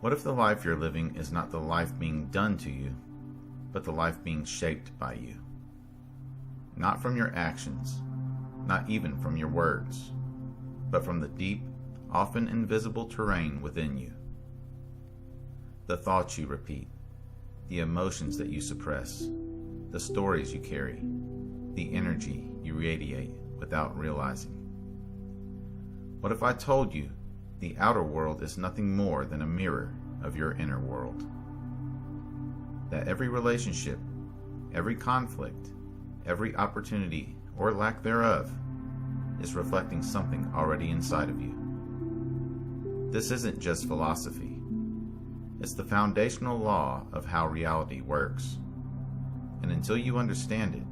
What if the life you're living is not the life being done to you, but the life being shaped by you? Not from your actions, not even from your words, but from the deep, often invisible terrain within you. The thoughts you repeat, the emotions that you suppress, the stories you carry, the energy you radiate without realizing. What if I told you the outer world is nothing more than a mirror of your inner world? That every relationship, every conflict, every opportunity or lack thereof is reflecting something already inside of you. This isn't just philosophy. It's the foundational law of how reality works. And until you understand it,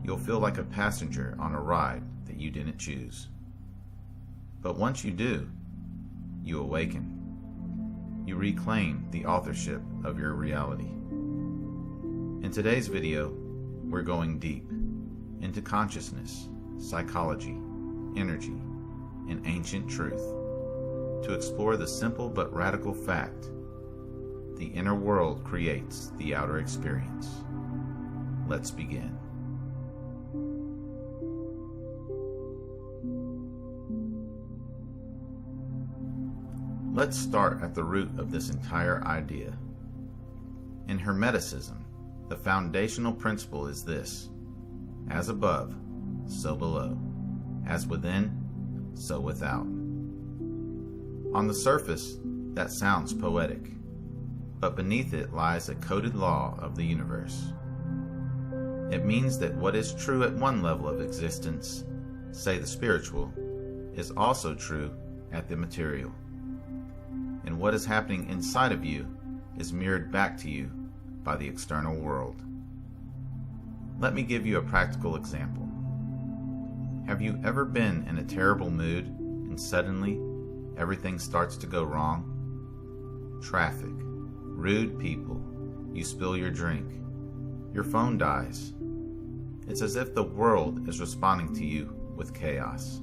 you'll feel like a passenger on a ride that you didn't choose. But once you do, you awaken. You reclaim the authorship of your reality. In today's video, we're going deep into consciousness, psychology, energy, and ancient truth to explore the simple but radical fact: the inner world creates the outer experience. Let's begin. Let's start at the root of this entire idea. In Hermeticism, the foundational principle is this: as above, so below; as within, so without. On the surface, that sounds poetic, but beneath it lies a coded law of the universe. It means that what is true at one level of existence, say the spiritual, is also true at the material. And what is happening inside of you is mirrored back to you by the external world. Let me give you a practical example. Have you ever been in a terrible mood and suddenly everything starts to go wrong? Traffic, rude people, you spill your drink, your phone dies. It's as if the world is responding to you with chaos.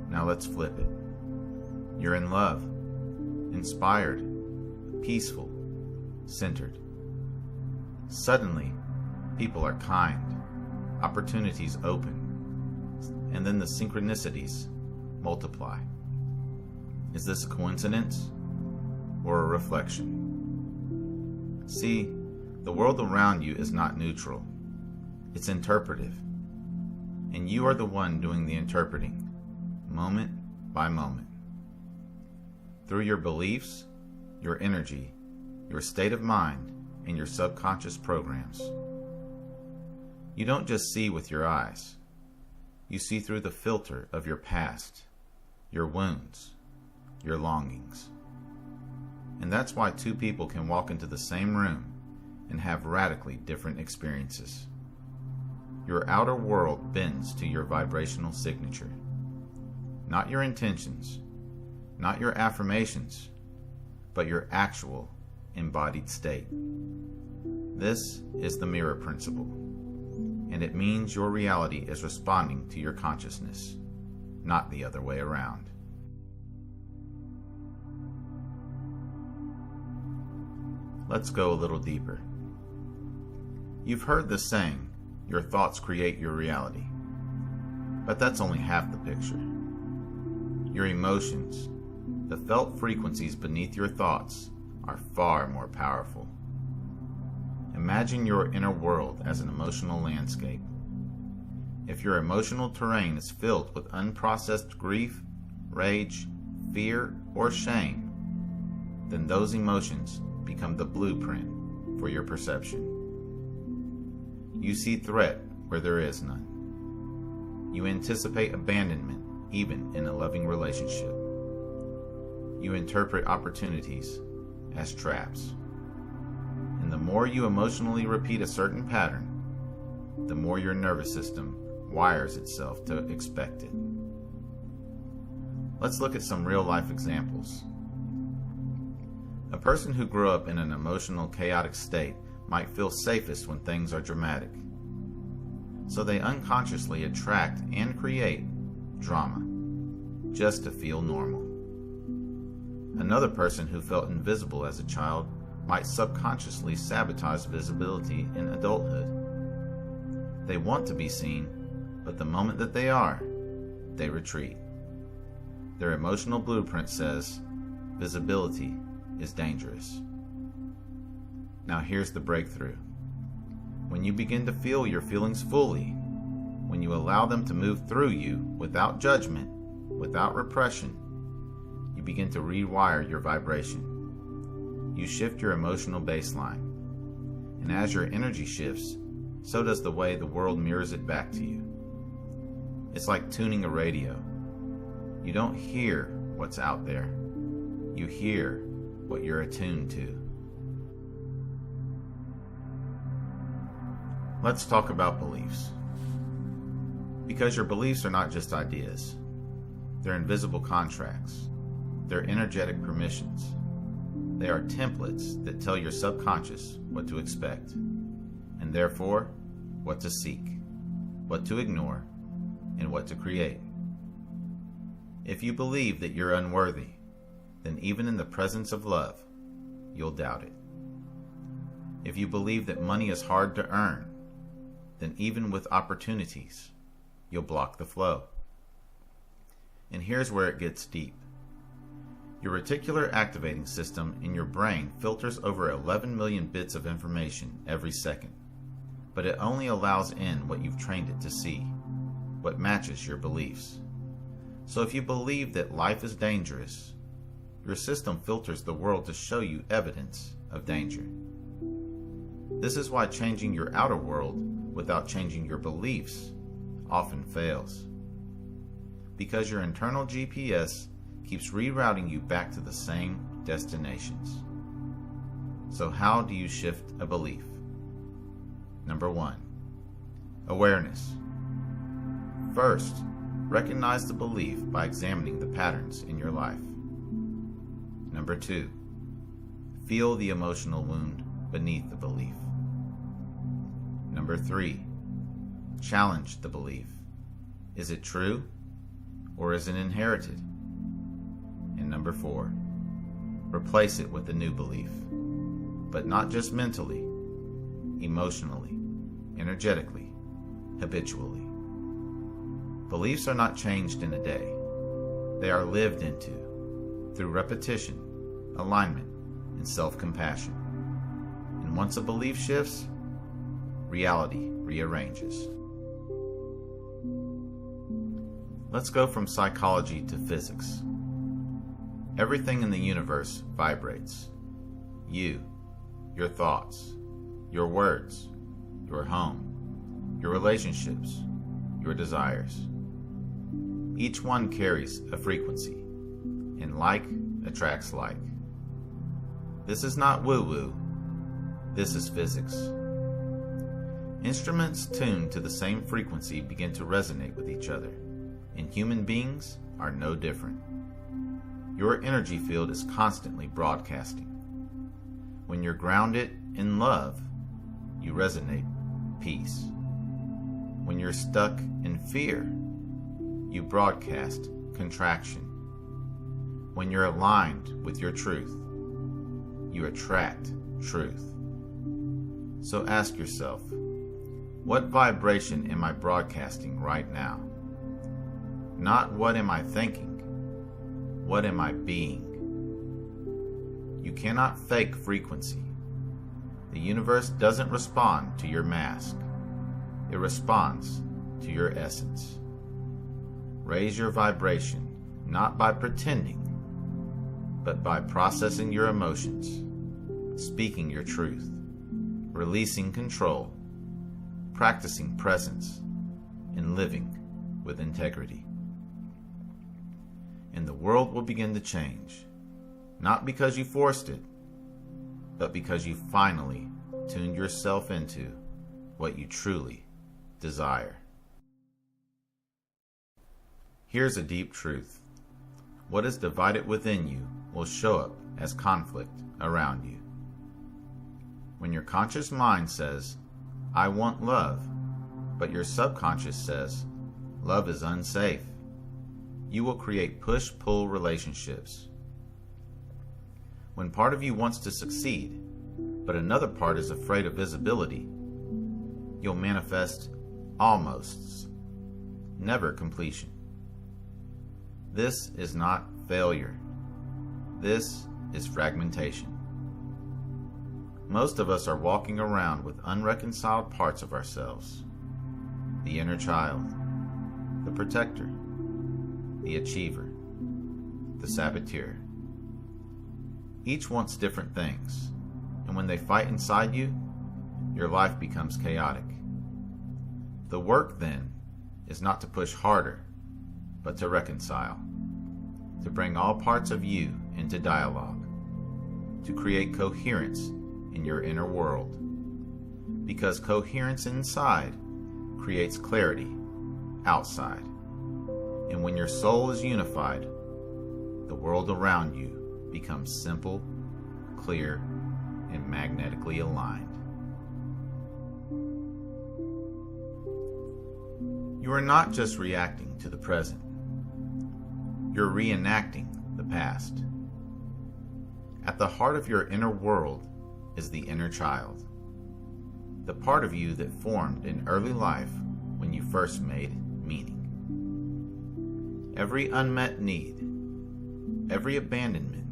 Now let's flip it. You're in love, inspired, peaceful, centered. Suddenly, people are kind, opportunities open, and then the synchronicities multiply. Is this a coincidence or a reflection? See, the world around you is not neutral. It's interpretive. And you are the one doing the interpreting, moment by moment. Through your beliefs, your energy, your state of mind, and your subconscious programs. You don't just see with your eyes. You see through the filter of your past, your wounds, your longings. And that's why two people can walk into the same room and have radically different experiences. Your outer world bends to your vibrational signature. Not your intentions, not your affirmations, but your actual embodied state. This is the mirror principle, and it means your reality is responding to your consciousness, not the other way around. Let's go a little deeper. You've heard the saying, your thoughts create your reality. But that's only half the picture. Your emotions, the felt frequencies beneath your thoughts, are far more powerful. Imagine your inner world as an emotional landscape. If your emotional terrain is filled with unprocessed grief, rage, fear, or shame, then those emotions become the blueprint for your perception. You see threat where there is none. You anticipate abandonment even in a loving relationship. You interpret opportunities as traps. And the more you emotionally repeat a certain pattern, the more your nervous system wires itself to expect it. Let's look at some real-life examples. A person who grew up in an emotional, chaotic state might feel safest when things are dramatic. So they unconsciously attract and create drama just to feel normal. Another person who felt invisible as a child might subconsciously sabotage visibility in adulthood. They want to be seen, but the moment that they are, they retreat. Their emotional blueprint says, visibility is dangerous. Now here's the breakthrough. When you begin to feel your feelings fully, when you allow them to move through you without judgment, without repression, you begin to rewire your vibration. You shift your emotional baseline. And as your energy shifts, so does the way the world mirrors it back to you. It's like tuning a radio. You don't hear what's out there. You hear what you're attuned to. Let's talk about beliefs. Because your beliefs are not just ideas. They're invisible contracts. They're energetic permissions. They are templates that tell your subconscious what to expect, and therefore what to seek, what to ignore, and what to create. If you believe that you're unworthy, then even in the presence of love, you'll doubt it. If you believe that money is hard to earn, then even with opportunities, you'll block the flow. And here's where it gets deep. Your reticular activating system in your brain filters over 11 million bits of information every second, but it only allows in what you've trained it to see, what matches your beliefs. So if you believe that life is dangerous, your system filters the world to show you evidence of danger. This is why changing your outer world without changing your beliefs often fails. Because your internal GPS keeps rerouting you back to the same destinations. So how do you shift a belief? Number 1, awareness. First, recognize the belief by examining the patterns in your life. Number 2, feel the emotional wound beneath the belief. Number 3, challenge the belief. Is it true or is it inherited? And number 4, replace it with a new belief, but not just mentally, emotionally, energetically, habitually. Beliefs are not changed in a day. They are lived into through repetition, alignment, and self-compassion. And once a belief shifts, reality rearranges. Let's go from psychology to physics. Everything in the universe vibrates. You, your thoughts, your words, your home, your relationships, your desires. Each one carries a frequency, and like attracts like. This is not woo-woo. This is physics. Instruments tuned to the same frequency begin to resonate with each other, and human beings are no different. Your energy field is constantly broadcasting. When you're grounded in love, you resonate peace. When you're stuck in fear, you broadcast contraction. When you're aligned with your truth, you attract truth. So ask yourself, what vibration am I broadcasting right now? Not what am I thinking, what am I being? You cannot fake frequency. The universe doesn't respond to your mask. It responds to your essence. Raise your vibration, not by pretending, but by processing your emotions, speaking your truth, releasing control, practicing presence, and living with integrity. And the world will begin to change, not because you forced it, but because you finally tuned yourself into what you truly desire. Here's a deep truth. What is divided within you will show up as conflict around you. When your conscious mind says, I want love, but your subconscious says, love is unsafe, you will create push-pull relationships. When part of you wants to succeed, but another part is afraid of visibility, you'll manifest almosts, never completion. This is not failure. This is fragmentation. Most of us are walking around with unreconciled parts of ourselves. The inner child, the protector, the achiever, the saboteur. Each wants different things, and when they fight inside you, your life becomes chaotic. The work, then, is not to push harder, but to reconcile, to bring all parts of you into dialogue, to create coherence in your inner world, because coherence inside creates clarity outside. And when your soul is unified, the world around you becomes simple, clear, and magnetically aligned. You are not just reacting to the present. You're reenacting the past. At the heart of your inner world is the inner child, the part of you that formed in early life when you first made meaning. Every unmet need, every abandonment,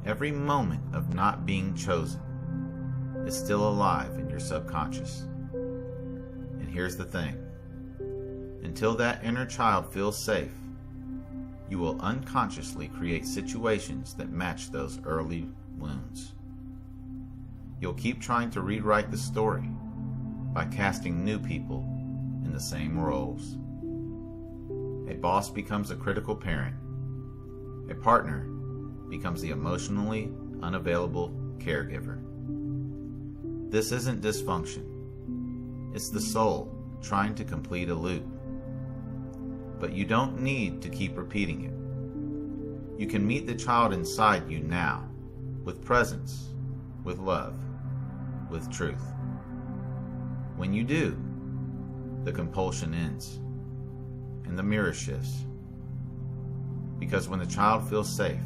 every moment of not being chosen is still alive in your subconscious. And here's the thing. Until that inner child feels safe, you will unconsciously create situations that match those early wounds. You'll keep trying to rewrite the story by casting new people in the same roles. A boss becomes a critical parent. A partner becomes the emotionally unavailable caregiver. This isn't dysfunction. It's the soul trying to complete a loop. But you don't need to keep repeating it. You can meet the child inside you now, with presence, with love, with truth. When you do, the compulsion ends, and the mirror shifts. Because when the child feels safe,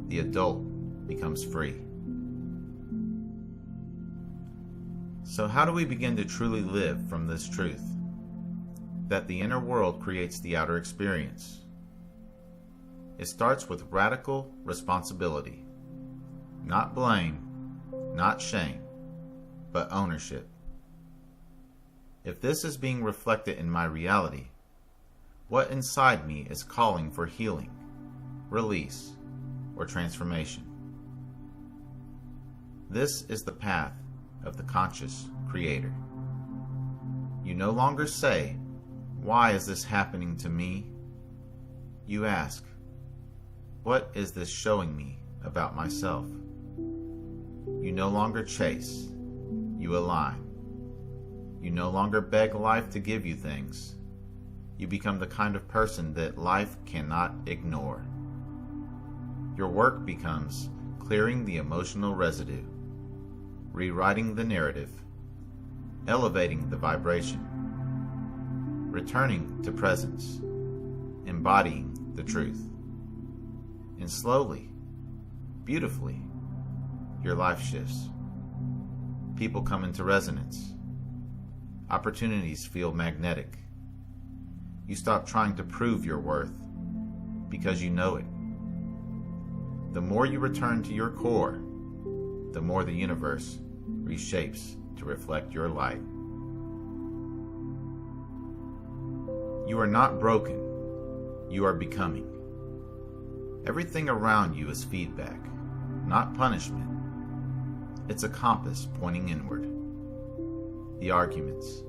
the adult becomes free. So how do we begin to truly live from this truth? That the inner world creates the outer experience. It starts with radical responsibility. Not blame, not shame, but ownership. If this is being reflected in my reality, what inside me is calling for healing, release, or transformation? This is the path of the conscious creator. You no longer say, "Why is this happening to me?" You ask, "What is this showing me about myself?" You no longer chase, you align. You no longer beg life to give you things. You become the kind of person that life cannot ignore. Your work becomes clearing the emotional residue, rewriting the narrative, elevating the vibration, returning to presence, embodying the truth. And slowly, beautifully, your life shifts. People come into resonance. Opportunities feel magnetic. You stop trying to prove your worth because you know it. The more you return to your core, the more the universe reshapes to reflect your light. You are not broken. You are becoming. Everything around you is feedback, not punishment. It's a compass pointing inward. The arguments,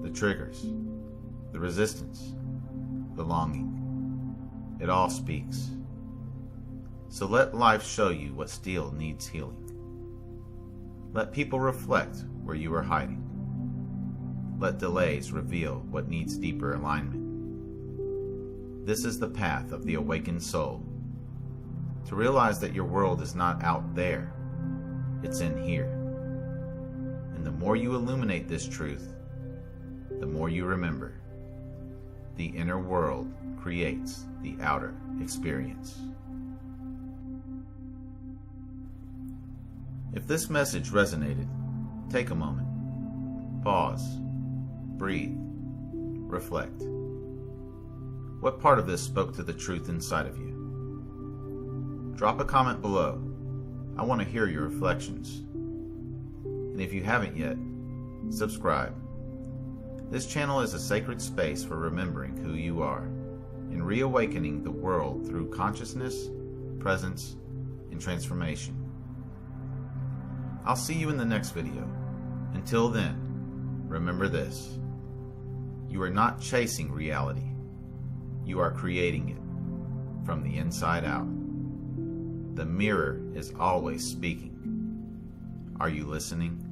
the triggers, the resistance, the longing. It all speaks. So let life show you what still needs healing. Let people reflect where you are hiding. Let delays reveal what needs deeper alignment. This is the path of the awakened soul. To realize that your world is not out there, it's in here. And the more you illuminate this truth, the more you remember. The inner world creates the outer experience. If this message resonated, take a moment. Pause. Breathe. Reflect. What part of this spoke to the truth inside of you? Drop a comment below. I want to hear your reflections. And if you haven't yet, subscribe. This channel is a sacred space for remembering who you are and reawakening the world through consciousness, presence, and transformation. I'll see you in the next video. Until then, remember this. You are not chasing reality. You are creating it from the inside out. The mirror is always speaking. Are you listening?